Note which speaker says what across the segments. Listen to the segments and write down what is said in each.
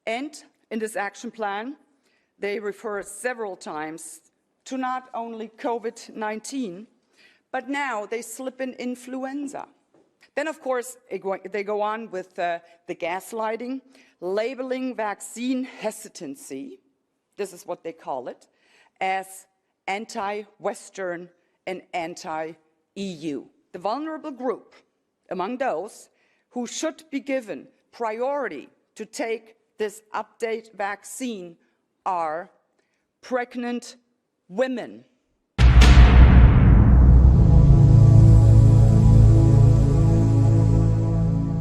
Speaker 1: And in this action plan, they refer several times to not only COVID-19, but now they slip in influenza. Then, of course, they go on with the gaslighting, labeling vaccine hesitancy, this is what they call it, as anti-Western and anti-EU. The vulnerable group among those who should be given priority to take this update vaccine are pregnant women.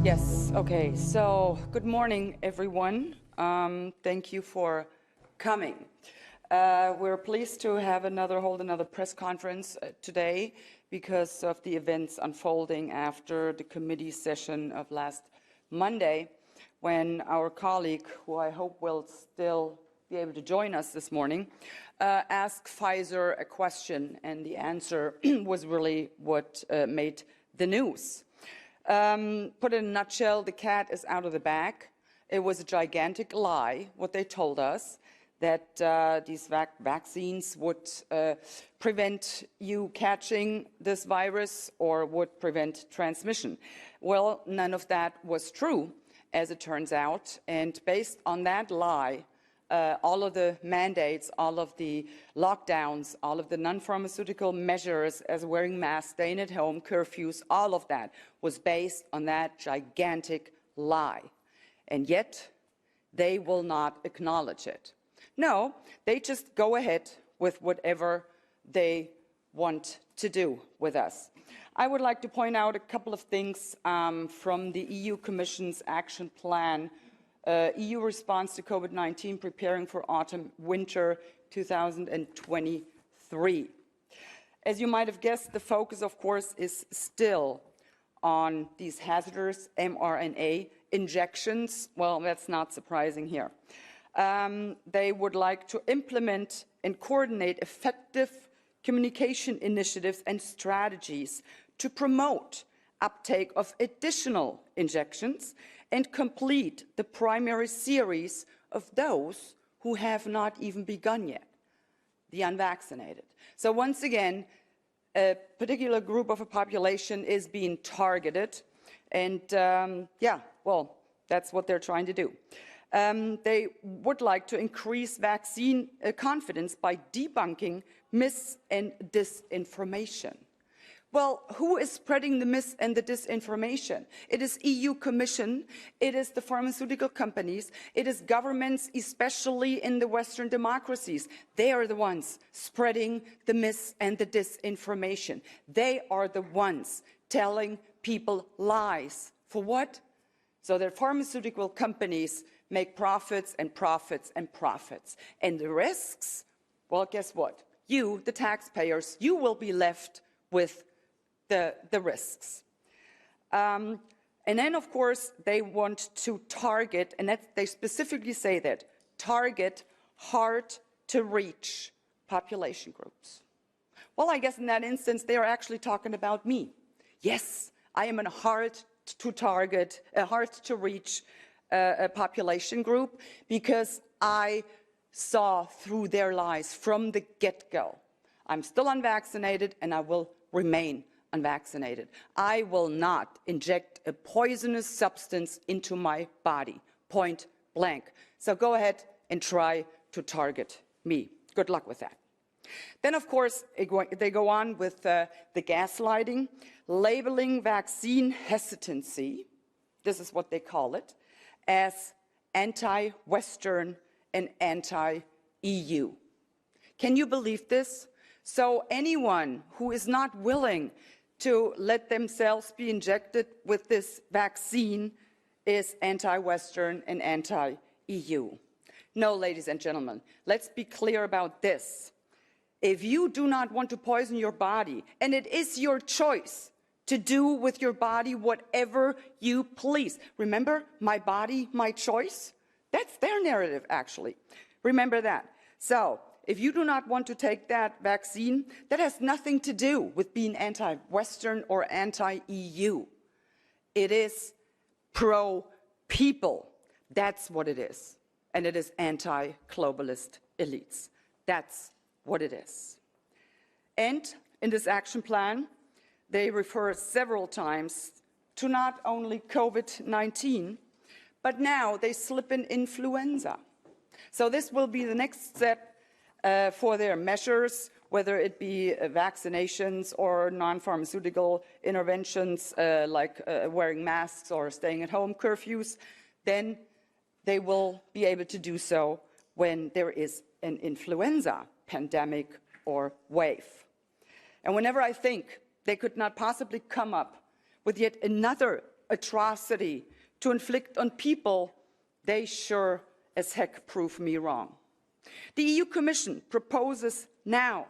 Speaker 1: Yes, okay, so good morning, everyone. Thank you for coming. We're pleased to have hold another press conference today because of the events unfolding after the committee session of last Monday, when our colleague, who I hope will still be able to join us this morning, asked Pfizer a question, and the answer was really what made the news. Put in a nutshell, the cat is out of the bag. It was a gigantic lie, what they told us, that these vaccines would prevent you catching this virus or would prevent transmission. Well, none of that was true, as it turns out. And based on that lie, all of the mandates, all of the lockdowns, all of the non-pharmaceutical measures as wearing masks, staying at home, curfews, all of that was based on that gigantic lie. And yet, they will not acknowledge it. No, they just go ahead with whatever they want to do with us. I would like to point out a couple of things from the EU Commission's action plan, EU response to COVID-19, preparing for autumn-winter 2023. As you might have guessed, the focus, of course, is still on these hazardous mRNA injections. Well, that's not surprising here. They would like to implement and coordinate effective communication initiatives and strategies to promote uptake of additional injections and complete the primary series of those who have not even begun yet, the unvaccinated. So once again, a particular group of a population is being targeted, and yeah, well, that's what they're trying to do. They would like to increase vaccine confidence by debunking mis- and disinformation. Well, who is spreading the mis- and the disinformation? It is EU Commission, it is the pharmaceutical companies, it is governments, especially in the Western democracies. They are the ones spreading the mis- and the disinformation. They are the ones telling people lies. For what? So that pharmaceutical companies make profits and profits and profits. And the risks, well, guess what? You, the taxpayers, you will be left with the risks. And then, of course, they want to target, and they specifically say that, target hard-to-reach population groups. Well, I guess in that instance, they are actually talking about me. Yes, I am a hard-to-target, a hard-to-reach a population group, because I saw through their lies from the get-go. I'm still unvaccinated, and I will remain unvaccinated. I will not inject a poisonous substance into my body, point blank. So go ahead and try to target me. Good luck with that. Then, of course, they go on with the gaslighting, labeling vaccine hesitancy, this is what they call it, as anti-Western and anti-EU. Can you believe this? So anyone who is not willing to let themselves be injected with this vaccine is anti-Western and anti-EU. No, ladies and gentlemen, let's be clear about this. If you do not want to poison your body, and it is your choice to do with your body whatever you please. Remember, my body, my choice? That's their narrative, actually. Remember that. So, if you do not want to take that vaccine, that has nothing to do with being anti-Western or anti-EU. It is pro-people. That's what it is. and it is anti-globalist elites. That's what it is. And in this action plan, they refer several times to not only COVID-19, but now they slip in influenza. So this will be the next step for their measures, whether it be vaccinations or non-pharmaceutical interventions like wearing masks or staying at home curfews. Then they will be able to do so when there is an influenza pandemic or wave. And whenever I think they could not possibly come up with yet another atrocity to inflict on people, they sure as heck prove me wrong. The EU Commission proposes now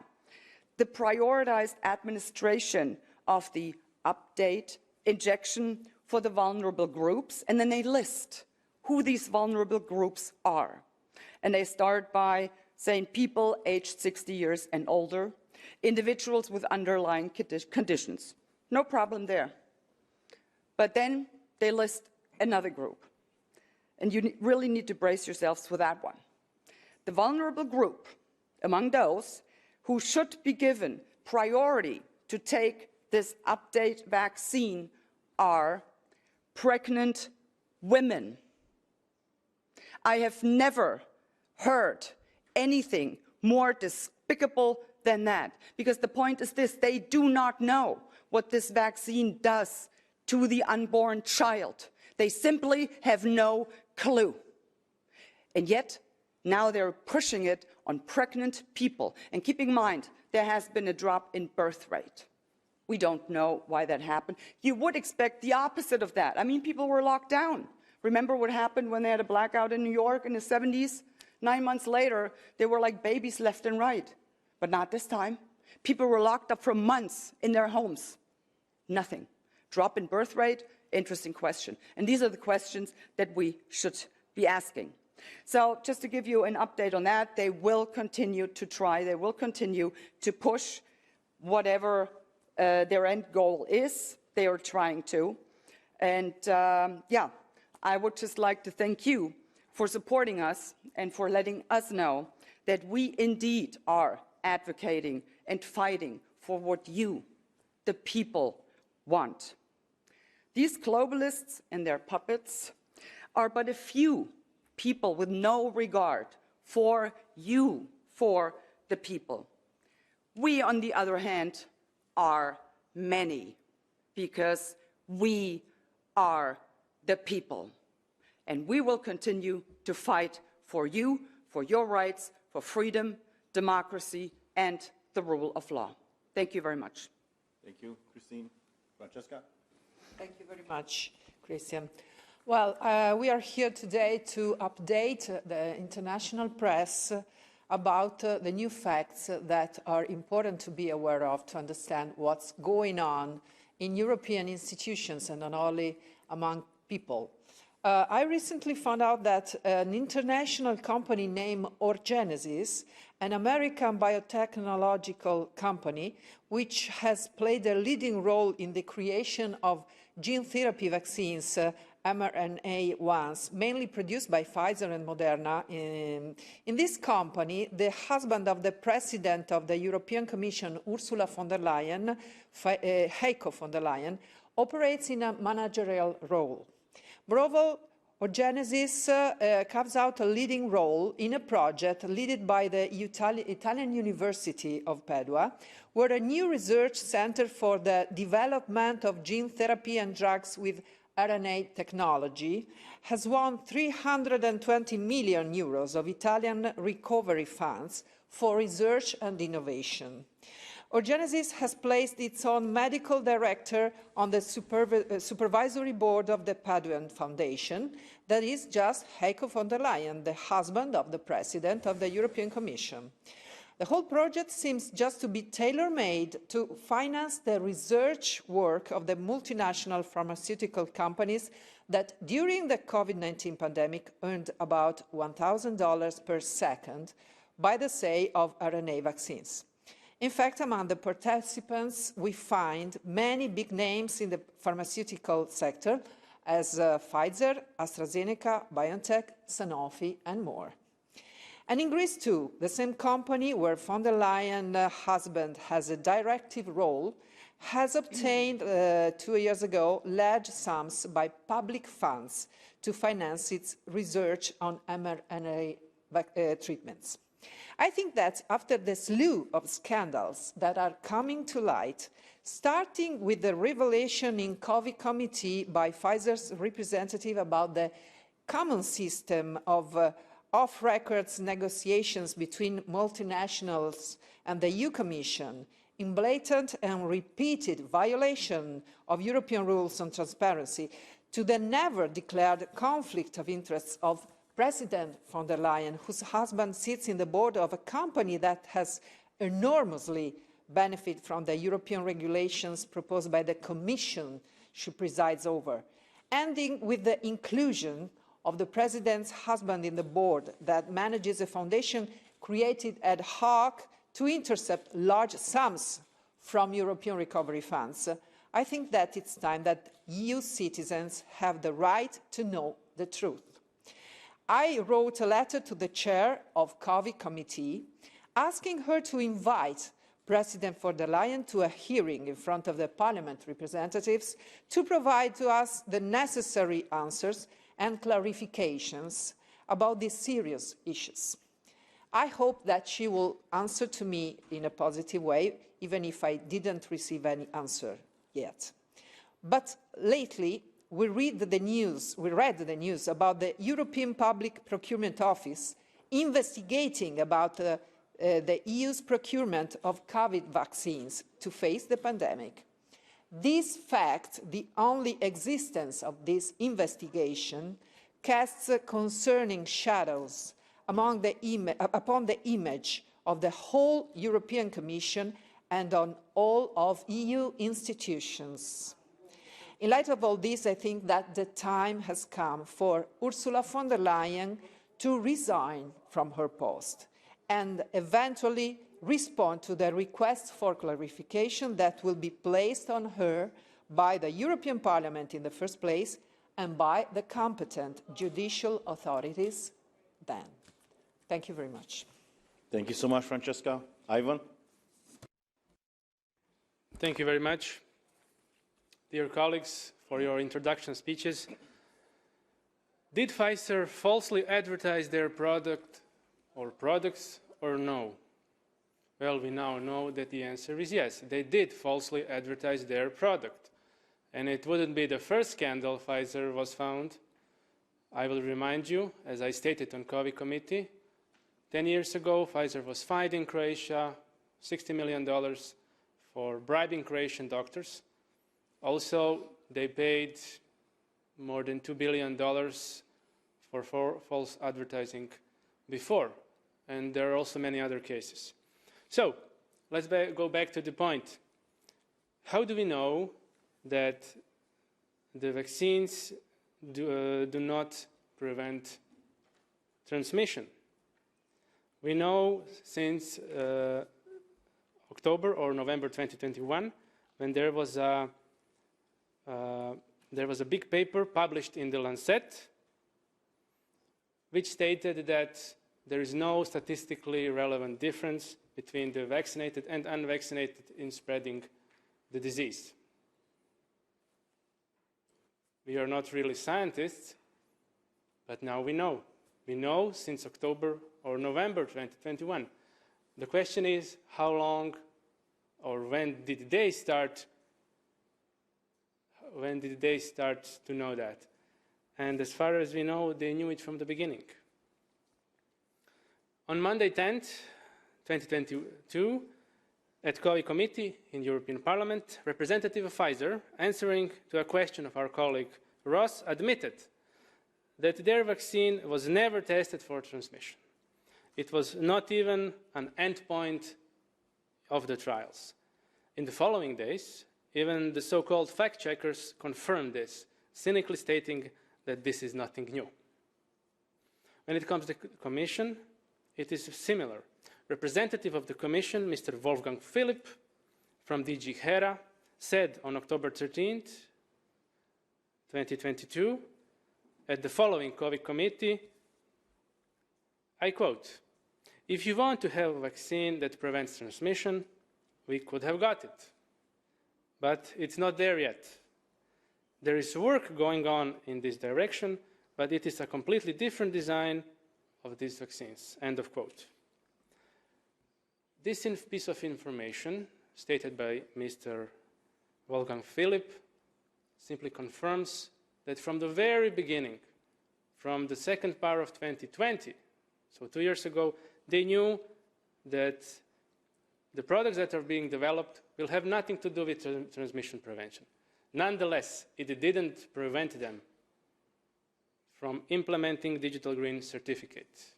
Speaker 1: the prioritized administration of the update injection for the vulnerable groups, and then they list who these vulnerable groups are. And they start by saying people aged 60 years and older, individuals with underlying conditions. No problem there. But then they list another group. And you really need to brace yourselves for that one. The vulnerable group among those who should be given priority to take this update vaccine are pregnant women. I have never heard anything more despicable than that, because the point is this: they do not know what this vaccine does to the unborn child. They simply have no clue. And yet, now they're pushing it on pregnant people. And keep in mind, there has been a drop in birth rate. We don't know why that happened. You would expect the opposite of that. I mean, people were locked down. Remember what happened when they had a blackout in New York in the 70s? 9 months later, they were like babies left and right. But not this time. People were locked up for months in their homes. Nothing. Drop in birth rate? Interesting question. And these are the questions that we should be asking. So just to give you an update on that, they will continue to try, they will continue to push whatever their end goal is. They are trying to. And yeah, I would just like to thank you for supporting us and for letting us know that we indeed are advocating and fighting for what you, the people, want. These globalists and their puppets are but a few people with no regard for you, for the people. We, on the other hand, are many, because we are the people. And we will continue to fight for you, for your rights, for freedom, democracy, and the rule of law. Thank you very much.
Speaker 2: Thank you, Christine. Francesca?
Speaker 3: Thank you very much, Christian. Well, we are here today to update the international press about the new facts that are important to be aware of to understand what's going on in European institutions and not only among people. I recently found out that an international company named Orgenesis, an American biotechnological company, which has played a leading role in the creation of gene therapy vaccines, mRNA ones, mainly produced by Pfizer and Moderna. In this company, the husband of the president of the European Commission, Ursula von der Leyen, Heiko von der Leyen, operates in a managerial role. Moreover, Orgenesis carves out a leading role in a project led by the Italian University of Padua, where a new research center for the development of gene therapy and drugs with RNA technology has won 320 million euros of Italian recovery funds for research and innovation. Orgenesis has placed its own medical director on the supervisory board of the Paduan Foundation, that is just Heiko von der Leyen, the husband of the president of the European Commission. The whole project seems just to be tailor-made to finance the research work of the multinational pharmaceutical companies that during the COVID-19 pandemic earned about $1,000 per second by the sale of RNA vaccines. In fact, among the participants, we find many big names in the pharmaceutical sector, as Pfizer, AstraZeneca, BioNTech, Sanofi, and more. And in Greece, too, the same company where von der Leyen's husband has a directive role has obtained 2 years ago large sums by public funds to finance its research on mRNA treatments. I think that after the slew of scandals that are coming to light, starting with the revelation in COVID committee by Pfizer's representative about the common system of off-records negotiations between multinationals and the EU Commission, in blatant and repeated violation of European rules on transparency, to the never-declared conflict of interests of President von der Leyen, whose husband sits in the board of a company that has enormously benefited from the European regulations proposed by the Commission she presides over, ending with the inclusion of the President's husband in the board that manages a foundation created ad hoc to intercept large sums from European recovery funds. I think that it's time that EU citizens have the right to know the truth. I wrote a letter to the chair of COVID committee asking her to invite President von der Leyen to a hearing in front of the Parliament representatives to provide to us the necessary answers and clarifications about these serious issues. I hope that she will answer to me in a positive way, even if I didn't receive any answer yet. But lately, we read the news about the European Public Procurement Office investigating about the EU's procurement of COVID vaccines to face the pandemic. This fact, the only existence of this investigation, casts concerning shadows upon the image of the whole European Commission and on all of EU institutions. In light of all this, I think that the time has come for Ursula von der Leyen to resign from her post and eventually respond to the request for clarification that will be placed on her by the European Parliament in the first place and by the competent judicial authorities then. Thank you very much.
Speaker 2: Thank you so much, Francesca. Ivan?
Speaker 4: Thank you very much, dear colleagues, for your introduction speeches. Did Pfizer falsely advertise their product or products or no? Well, we now know that the answer is yes. They did falsely advertise their product. And it wouldn't be the first scandal Pfizer was found. I will remind you, as I stated on COVID committee, 10 years ago, Pfizer was fined in Croatia $60 million for bribing Croatian doctors. Also, they paid more than $2 billion for false advertising before. And there are also many other cases. So, let's go back to the point. How do we know that the vaccines do not prevent transmission? We know since October or November 2021, when there was a big paper published in the Lancet, which stated that there is no statistically relevant difference between the vaccinated and unvaccinated in spreading the disease. We are not really scientists, but now we know. We know since October or November 2021. The question is, how long or when did they start to know that? And as far as we know, they knew it from the beginning. On Monday 10th, 2022, at COVID committee in European Parliament, representative of Pfizer, answering to a question of our colleague Ross, admitted that their vaccine was never tested for transmission. It was not even an endpoint of the trials. In the following days, even the so-called fact-checkers confirmed this, cynically stating that this is nothing new. When it comes to the Commission, it is similar. Representative of the Commission, Mr. Wolfgang Philipp from DG HERA, said on October 13th 2022, at the following COVID committee, I quote, "If you want to have a vaccine that prevents transmission, we could have got it. But it's not there yet. There is work going on in this direction, but it is a completely different design of these vaccines." End of quote. This piece of information, stated by Mr. Wolfgang Philipp, simply confirms that from the very beginning, from the second part of 2020, so 2 years ago, they knew that the products that are being developed will have nothing to do with transmission prevention. Nonetheless, it didn't prevent them from implementing digital green certificates.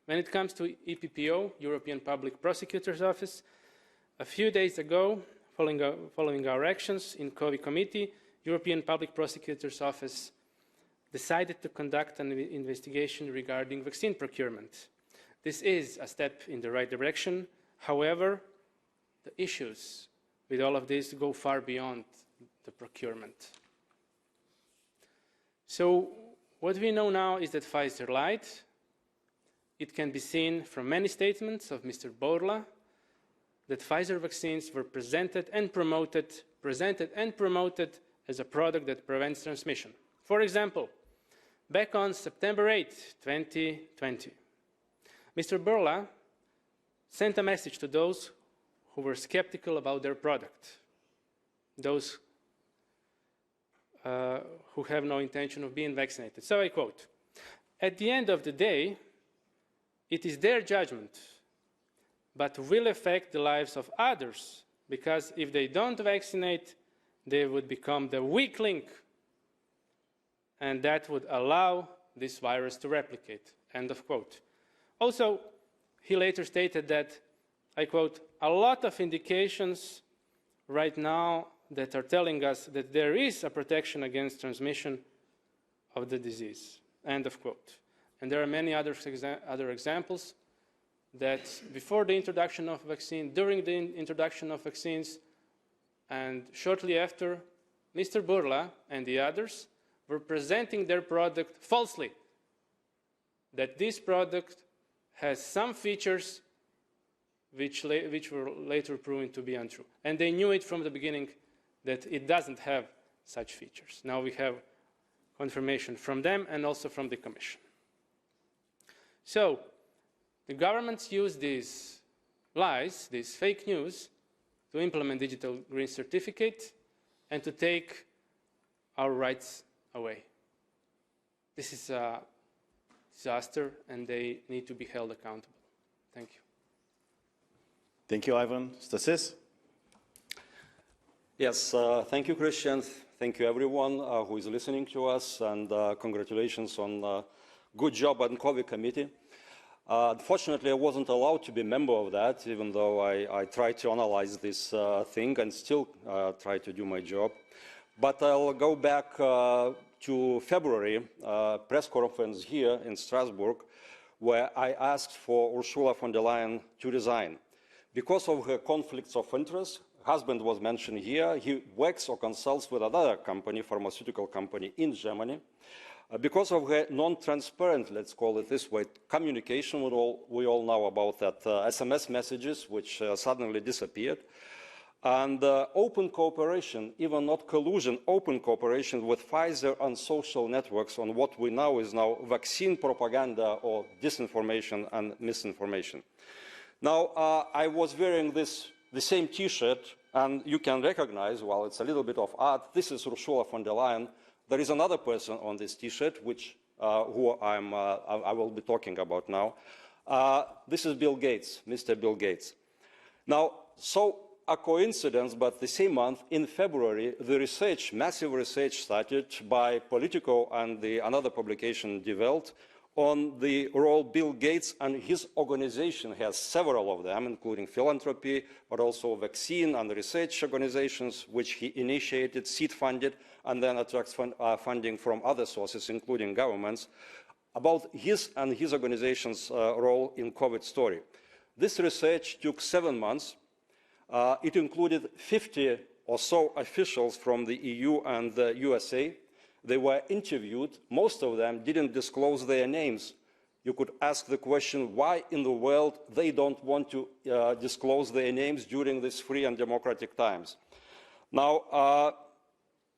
Speaker 4: When it comes to EPPO, European Public Prosecutor's Office, a few days ago, following our actions in COVID committee, European Public Prosecutor's Office decided to conduct an investigation regarding vaccine procurement. This is a step in the right direction. However, the issues with all of this go far beyond the procurement. So what we know now is that Pfizer lied. It can be seen from many statements of Mr. Borla that Pfizer vaccines were presented and promoted as a product that prevents transmission. For example, back on September 8, 2020, Mr. Borla sent a message to those who were skeptical about their product, those who have no intention of being vaccinated. So I quote, "At the end of the day, it is their judgment, but will affect the lives of others, because if they don't vaccinate, they would become the weak link, and that would allow this virus to replicate." End of quote. Also, he later stated that, I quote, "A lot of indications right now that are telling us that there is a protection against transmission of the disease." End of quote. And there are many other examples that before the introduction of vaccine, during the introduction of vaccines, and shortly after, Mr. Burla and the others were presenting their product falsely, that this product has some features which were later proven to be untrue. And they knew it from the beginning that it doesn't have such features. Now we have confirmation from them and also from the Commission. So the governments use these lies, these fake news, to implement digital green certificate and to take our rights away. This is a disaster, and they need to be held accountable. Thank you.
Speaker 2: Thank you, Ivan. Stasis?
Speaker 5: Yes, thank you, Christian. Thank you, everyone who is listening to us, and congratulations on a good job on COVID committee. Unfortunately, I wasn't allowed to be a member of that, even though I tried to analyze this thing and still try to do my job. But I'll go back to February press conference here in Strasbourg, where I asked for Ursula von der Leyen to resign. Because of her conflicts of interest, husband was mentioned here, he works or consults with another company, pharmaceutical company in Germany. Because of her non-transparent, let's call it this way, communication, we all know about that SMS messages which suddenly disappeared. And open cooperation, even not collusion, open cooperation with Pfizer on social networks on what we know is now vaccine propaganda or disinformation and misinformation. Now, I was wearing the same T-shirt, and you can recognize, well, it's a little bit of art, this is Ursula von der Leyen. There is another person on this T-shirt, who I will be talking about now. This is Bill Gates, Mr. Bill Gates. Now, so a coincidence, but the same month, in February, the research, massive research started by Politico and another publication developed on the role Bill Gates and his organization has several of them, including philanthropy, but also vaccine and research organizations, which he initiated, seed funded, and then attracts funding from other sources, including governments, about his and his organization's role in COVID story. This research took 7 months. It included 50 or so officials from the EU and the USA. They were interviewed. Most of them didn't disclose their names. You could ask the question, why in the world they don't want to disclose their names during these free and democratic times? Now,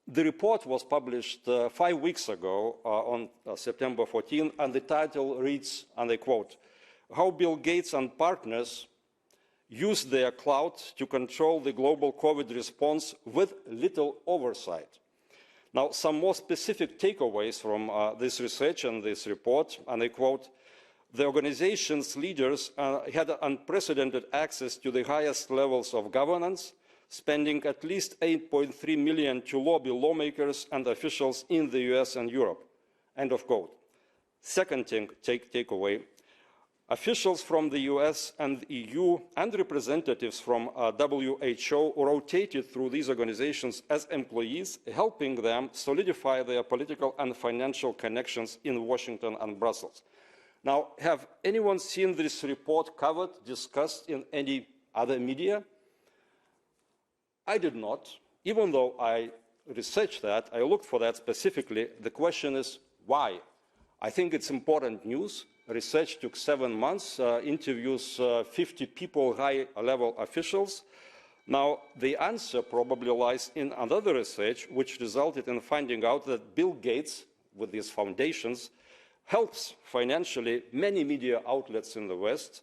Speaker 5: the report was published 5 weeks ago on September 14, and the title reads, and I quote, "How Bill Gates and Partners Used Their Clout to Control the Global COVID Response with Little Oversight." Now, some more specific takeaways from this research and this report, and I quote, "The organization's leaders had unprecedented access to the highest levels of governance, spending at least $8.3 million to lobby lawmakers and officials in the US and Europe." End of quote. Second takeaway, officials from the US and the EU and representatives from WHO rotated through these organizations as employees, helping them solidify their political and financial connections in Washington and Brussels. Now, have anyone seen this report covered, discussed in any other media? I did not. Even though I researched that, I looked for that specifically. The question is, why? I think it's important news. Research took 7 months, interviews 50 people, high-level officials. Now, the answer probably lies in another research, which resulted in finding out that Bill Gates, with his foundations, helps financially many media outlets in the West,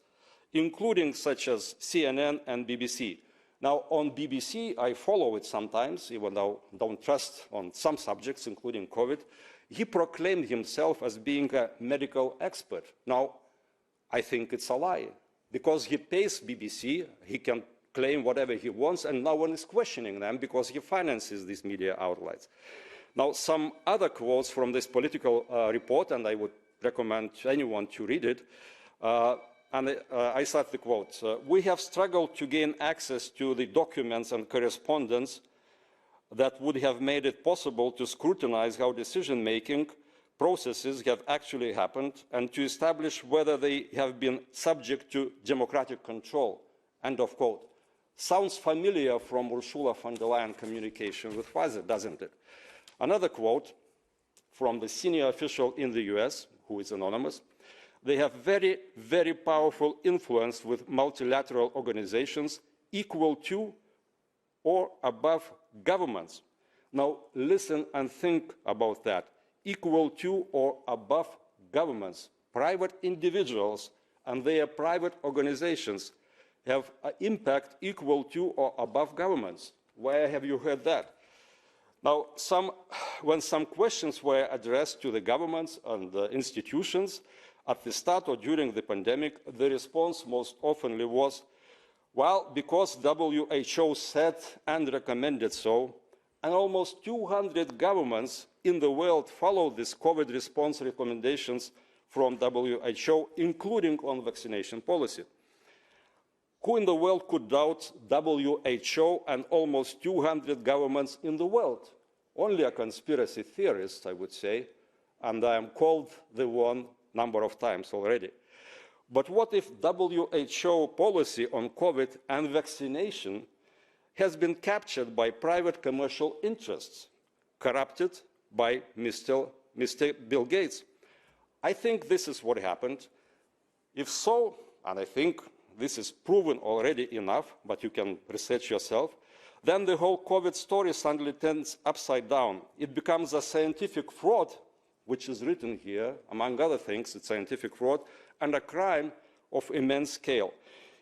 Speaker 5: including such as CNN and BBC. Now, on BBC, I follow it sometimes, even though I don't trust on some subjects, including COVID. He proclaimed himself as being a medical expert. Now, I think it's a lie, because he pays BBC, he can claim whatever he wants, and no one is questioning them because he finances these media outlets. Now, some other quotes from this political report, and I would recommend anyone to read it. I start the quote. "We have struggled to gain access to the documents and correspondence that would have made it possible to scrutinize how decision-making processes have actually happened and to establish whether they have been subject to democratic control." End of quote. Sounds familiar from Ursula von der Leyen communication with Pfizer, doesn't it? Another quote from the senior official in the US, who is anonymous: "They have very, very powerful influence with multilateral organizations equal to or above governments." Now, listen and think about that. Equal to or above governments. Private individuals and their private organizations have an impact equal to or above governments. Where have you heard that? Now, when some questions were addressed to the governments and the institutions at the start or during the pandemic, the response most often was, well, because WHO said and recommended so, and almost 200 governments in the world followed these COVID response recommendations from WHO, including on vaccination policy. Who in the world could doubt WHO and almost 200 governments in the world? Only a conspiracy theorist, I would say, and I am called the one number of times already. But what if WHO policy on COVID and vaccination has been captured by private commercial interests, corrupted by Mr. Bill Gates? I think this is what happened. If so, and I think this is proven already enough, but you can research yourself, then the whole COVID story suddenly turns upside down. It becomes a scientific fraud, which is written here, among other things, it's scientific fraud, and a crime of immense scale.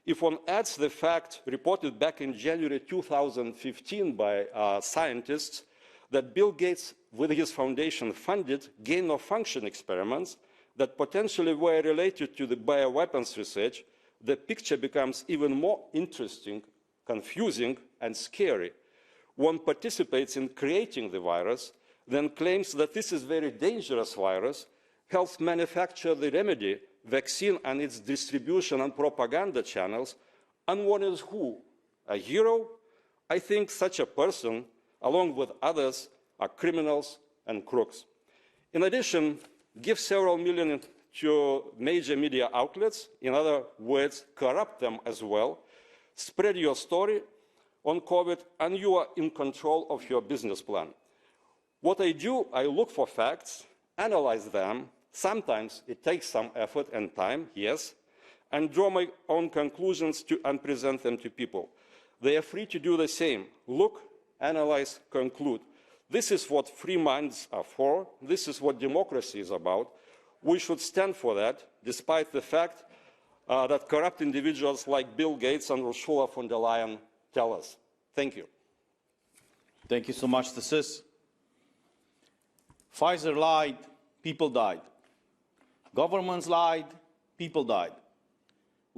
Speaker 5: If one adds the fact reported back in January 2015 by scientists that Bill Gates, with his foundation, funded gain-of-function experiments that potentially were related to the bioweapons research, the picture becomes even more interesting, confusing, and scary. One participates in creating the virus, then claims that this is a very dangerous virus, helps manufacture the remedy, vaccine, and its distribution and propaganda channels, and one is who? A hero? I think such a person, along with others, are criminals and crooks. In addition, give several million to major media outlets, in other words, corrupt them as well, spread your story, on COVID and you are in control of your business plan. What I do, I look for facts, analyze them. Sometimes it takes some effort and time, yes, and draw my own conclusions and present them to people. They are free to do the same. Look, analyze, conclude. This is what free minds are for. This is what democracy is about. We should stand for that, despite the fact that corrupt individuals like Bill Gates and Ursula von der Leyen tell us. Thank you.
Speaker 2: Thank you so much, Stasis. Pfizer lied, people died. Governments lied, people died.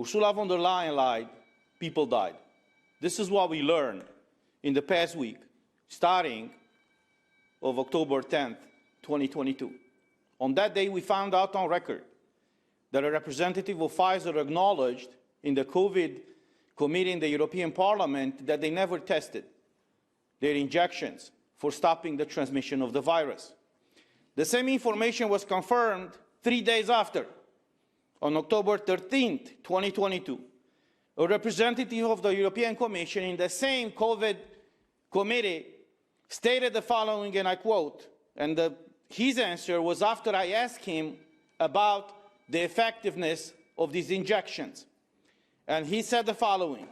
Speaker 2: Ursula von der Leyen lied, people died. This is what we learned in the past week, starting of October 10th, 2022. On that day, we found out on record that a representative of Pfizer acknowledged in the COVID committee in the European Parliament that they never tested their injections for stopping the transmission of the virus. The same information was confirmed 3 days after, on October 13th, 2022. A representative of the European Commission in the same COVID committee stated the following, and I quote, and his answer was after I asked him about the effectiveness of these injections. And he said the following: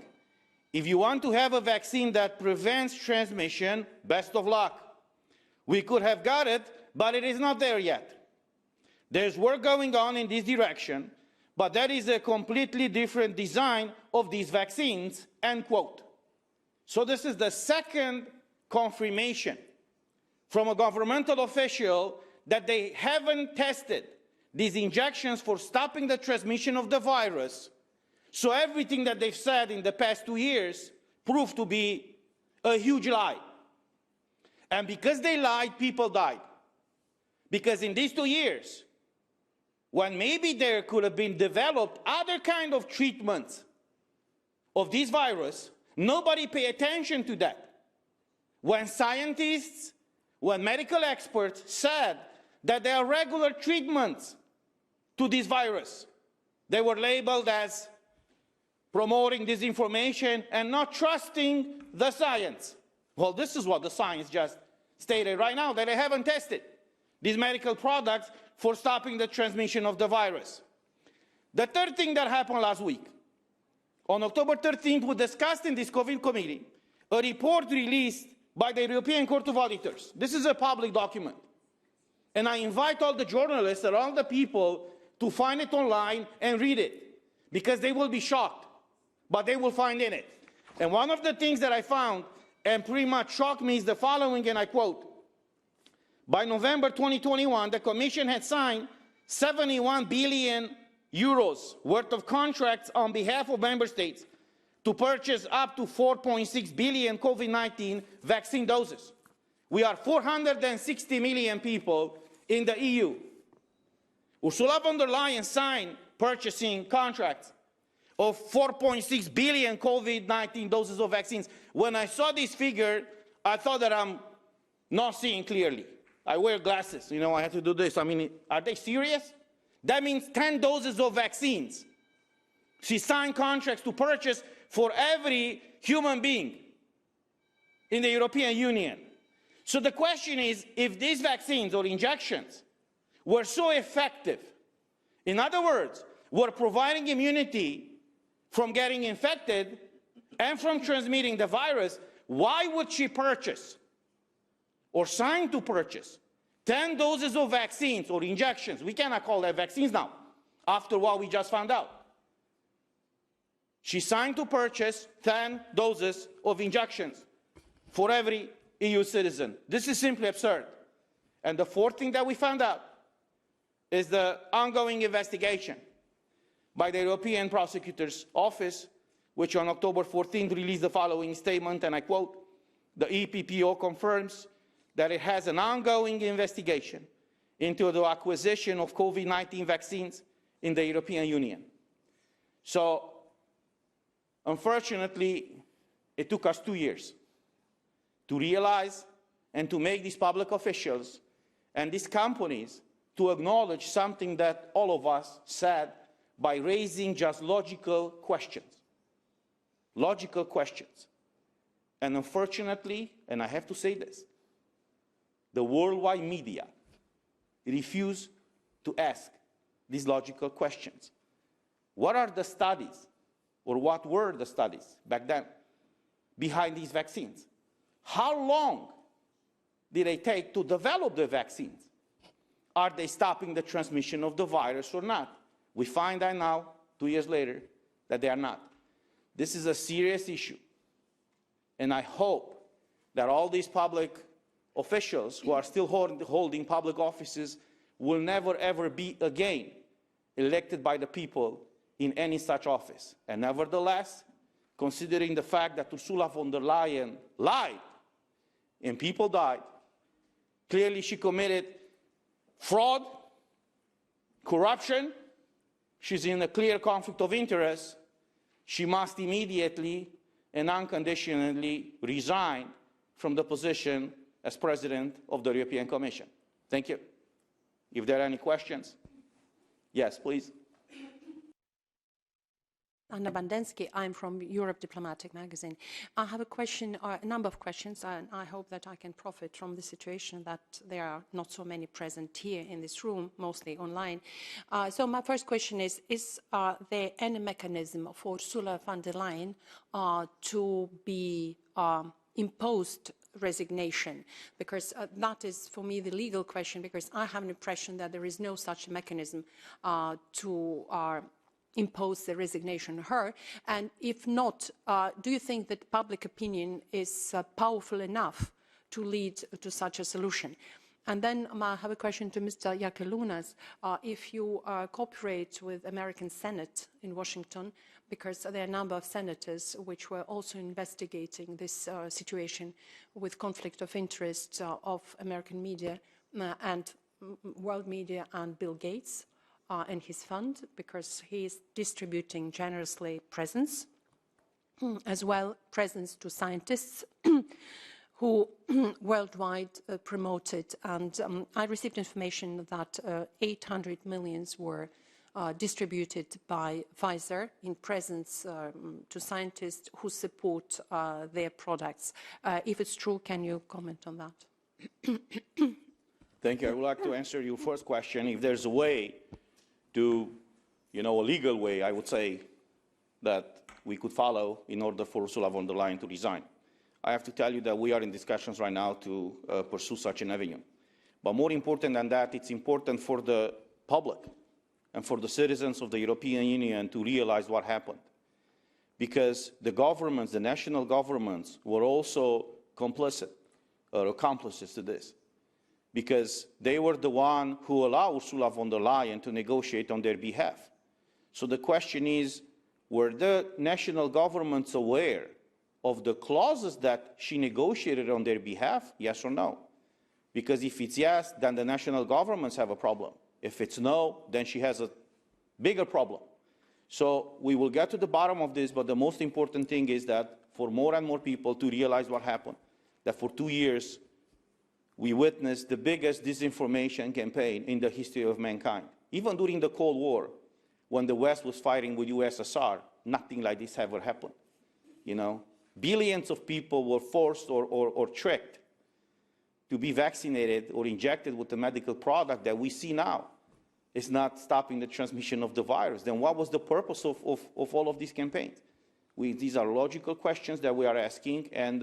Speaker 2: if you want to have a vaccine that prevents transmission, best of luck. We could have got it, but it is not there yet. There's work going on in this direction, but that is a completely different design of these vaccines, end quote. So this is the second confirmation from a governmental official that they haven't tested these injections for stopping the transmission of the virus. So everything that they've said in the past 2 years proved to be a huge lie. And because they lied, people died. Because in these 2 years, when maybe there could have been developed other kind of treatments of this virus, nobody paid attention to that. When scientists, when medical experts said that there are regular treatments to this virus, they were labeled as promoting disinformation and not trusting the science. Well, this is what the science just stated right now, that they haven't tested these medical products for stopping the transmission of the virus. The third thing that happened last week, on October 13th, we discussed in this COVID committee a report released by the European Court of Auditors. This is a public document. And I invite all the journalists and all the people to find it online and read it, because they will be shocked, but they will find in it. And one of the things that I found and pretty much shocked me is the following, and I quote: by November 2021, the Commission had signed 71 billion euros worth of contracts on behalf of member states to purchase up to 4.6 billion COVID-19 vaccine doses. We are 460 million people in the EU. Ursula von der Leyen signed purchasing contracts of 4.6 billion COVID-19 doses of vaccines. When I saw this figure, I thought that I'm not seeing clearly. I wear glasses, you know, I have to do this. I mean, are they serious? That means 10 doses of vaccines. She signed contracts to purchase for every human being in the European Union. So the question is, if these vaccines or injections were so effective, in other words, were providing immunity from getting infected and from transmitting the virus, why would she purchase or sign to purchase 10 doses of vaccines or injections? We cannot call that vaccines now, after what we just found out. She signed to purchase 10 doses of injections for every EU citizen. This is simply absurd. And the fourth thing that we found out is the ongoing investigation by the European Prosecutor's Office, which on October 14th released the following statement, and I quote: the EPPO confirms that it has an ongoing investigation into the acquisition of COVID-19 vaccines in the European Union. So, unfortunately, it took us 2 years to realize and to make these public officials and these companies to acknowledge something that all of us said by raising just logical questions. Logical questions. And unfortunately, and I have to say this, the worldwide media refuse to ask these logical questions. What are the studies, or what were the studies back then behind these vaccines? How long did they take to develop the vaccines? Are they stopping the transmission of the virus or not? We find out now, 2 years later, that they are not. This is a serious issue. And I hope that all these public officials who are still holding public offices will never ever be again elected by the people in any such office. And nevertheless, considering the fact that Ursula von der Leyen lied and people died, clearly she committed fraud, corruption, she's in a clear conflict of interest, she must immediately and unconditionally resign from the position as President of the European Commission. Thank you. If there are any questions, yes, please.
Speaker 6: Anna Bandensky, I'm from Europe Diplomatic Magazine. I have a question, a number of questions, and I hope that I can profit from the situation that there are not so many present here in this room, mostly online. So my first question is there any mechanism for Ursula von der Leyen to be imposed resignation? Because that is, for me, the legal question, because I have an impression that there is no such mechanism to impose the resignation on her. And if not, do you think that public opinion is powerful enough to lead to such a solution? And then I have a question to Mr. Yakelunas. If you cooperate with American Senate in Washington, because there are a number of senators which were also investigating this situation with conflict of interest of American media and world media and Bill Gates and his fund, because he is distributing generously presents, as well presents to scientists who worldwide promoted. And I received information that 800 millions were distributed by Pfizer in presents to scientists who support their products. If it's true, can you comment on that?
Speaker 2: Thank you. I would like to answer your first question. If there's a way to, a legal way, I would say, that we could follow in order for Ursula von der Leyen to resign. I have to tell you that we are in discussions right now to pursue such an avenue. But more important than that, it's important for the public and for the citizens of the European Union to realize what happened. Because the governments, the national governments, were also complicit or accomplices to this. Because they were the one who allowed Ursula von der Leyen to negotiate on their behalf. So the question is, were the national governments aware of the clauses that she negotiated on their behalf, yes or no? Because if it's yes, then the national governments have a problem. If it's no, then she has a bigger problem. So we will get to the bottom of this, but the most important thing is that for more and more people to realize what happened, that for 2 years, we witnessed the biggest disinformation campaign in the history of mankind. Even during the Cold War, when the West was fighting with USSR, nothing like this ever happened. Billions of people were forced or tricked to be vaccinated or injected with the medical product that we see now. It's not stopping the transmission of the virus. Then what was the purpose of all of these campaigns? These are logical questions that we are asking, and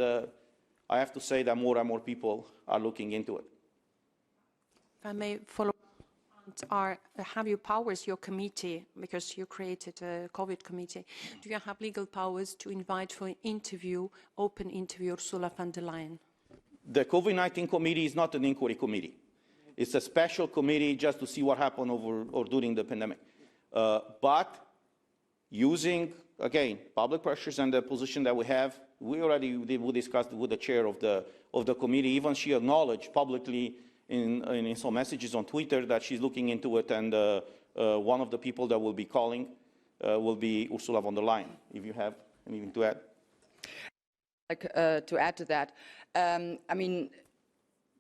Speaker 2: I have to say that more and more people are looking into it.
Speaker 6: If I may follow up, have you powers, your committee, because you created a COVID committee, do you have legal powers to invite for an interview, open interview, Ursula von der Leyen?
Speaker 2: The COVID-19 committee is not an inquiry committee. It's a special committee just to see what happened over or during the pandemic. But using, again, public pressures and the position that we have, we discussed with the chair of the committee. Even she acknowledged publicly in some messages on Twitter that she's looking into it, and one of the people that will be calling will be Ursula von der Leyen. If you have anything to add.
Speaker 1: To add to that, I mean,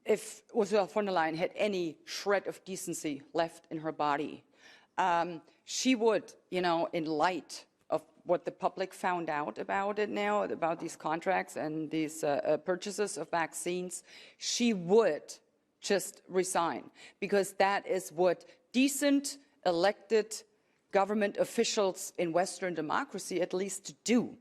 Speaker 1: if Ursula von der Leyen had any shred of decency left in her body, she would, in light of what the public found out about it now, about these contracts and these purchases of vaccines, she would just resign, because that is what decent elected government officials in Western democracy at least do.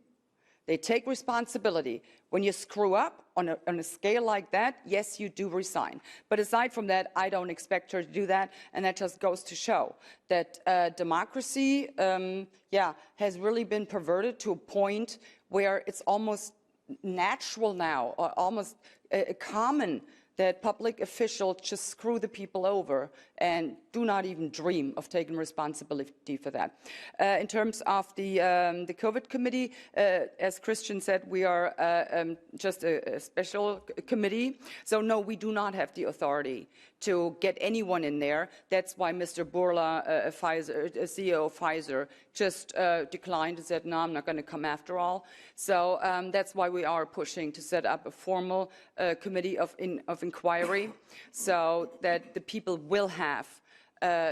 Speaker 1: They take responsibility. When you screw up on a scale like that, yes, you do resign. But aside from that, I don't expect her to do that, and that just goes to show that democracy, has really been perverted to a point where it's almost natural now, or almost common, that public officials just screw the people over and do not even dream of taking responsibility for that. In terms of the COVID committee, as Christian said, we are just a special committee. So no, we do not have the authority to get anyone in there. That's why Mr. Bourla, CEO of Pfizer, just declined and said, no, I'm not going to come after all. So that's why we are pushing to set up a formal committee of inquiry, so that the people will have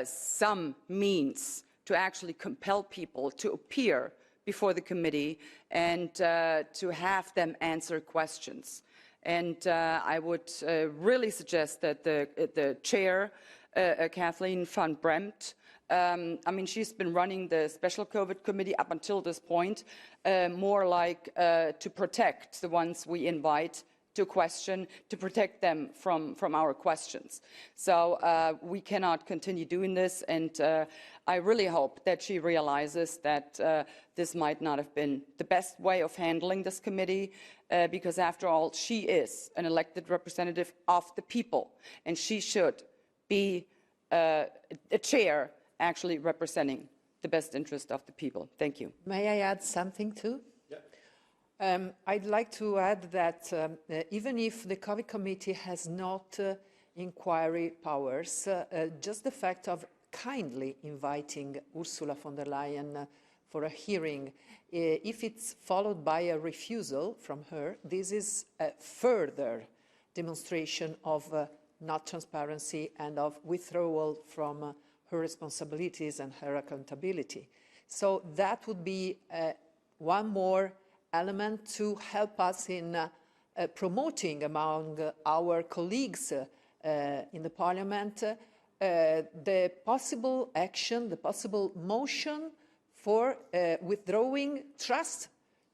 Speaker 1: some means to actually compel people to appear before the committee and to have them answer questions. And I would really suggest that the chair, Kathleen van Bremt, I mean, she's been running the special COVID committee up until this point, more like to protect the ones we invite to question, to protect them from our questions. So we cannot continue doing this, and I really hope that she realizes that this might not have been the best way of handling this committee, because after all, she is an elected representative of the people, and she should be a chair actually representing the best interest of the people. Thank you.
Speaker 3: May I add something too? I'd like to add that even if the COVID committee has not inquiry powers, just the fact of kindly inviting Ursula von der Leyen for a hearing, if it's followed by a refusal from her, this is a further demonstration of not transparency and of withdrawal from her responsibilities and her accountability. So that would be one more element to help us in promoting among our colleagues in the Parliament the possible action, the possible motion for withdrawing trust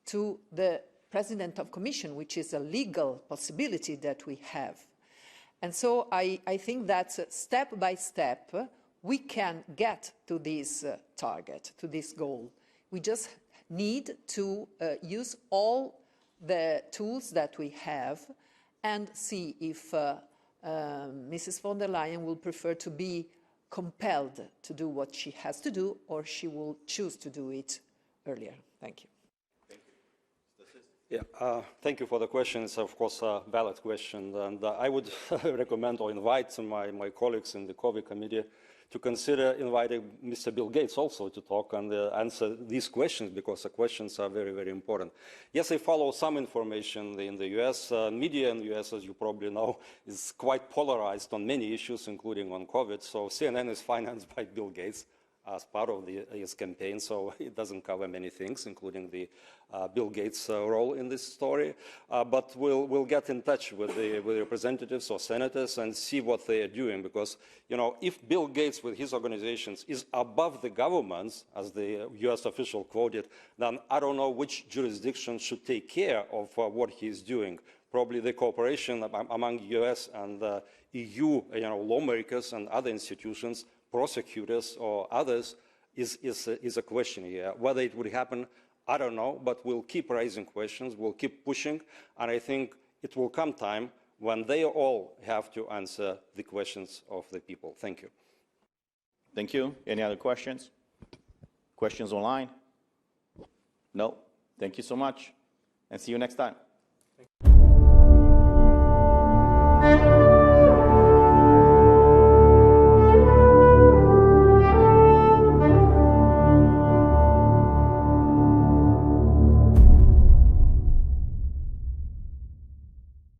Speaker 3: to the President of Commission, which is a legal possibility that we have. And so I think that step by step we can get to this target, to this goal. We just need to use all the tools that we have and see if Mrs. von der Leyen will prefer to be compelled to do what she has to do, or she will choose to do it earlier. Thank you.
Speaker 5: Yeah, thank you for the question. It's, of course, a valid question. And I would recommend or invite my colleagues in the COVID committee to consider inviting Mr. Bill Gates also to talk and answer these questions, because the questions are very, very important. Yes, I follow some information in the US. Media in the US, as you probably know, is quite polarized on many issues, including on COVID. So CNN is financed by Bill Gates as part of his campaign, so it doesn't cover many things, including the Bill Gates role in this story. But we'll get in touch with the representatives or senators and see what they are doing, because, you know, if Bill Gates with his organizations is above the governments, as the US official quoted, then I don't know which jurisdiction should take care of what he's doing. Probably the cooperation among US and EU, lawmakers and other institutions, prosecutors or others, is a question here. Whether it would happen, I don't know, but we'll keep raising questions, we'll keep pushing, and I think it will come time when they all have to answer the questions of the people. Thank you.
Speaker 2: Thank you. Any other questions? Questions online? No? Thank you so much, and see you next time.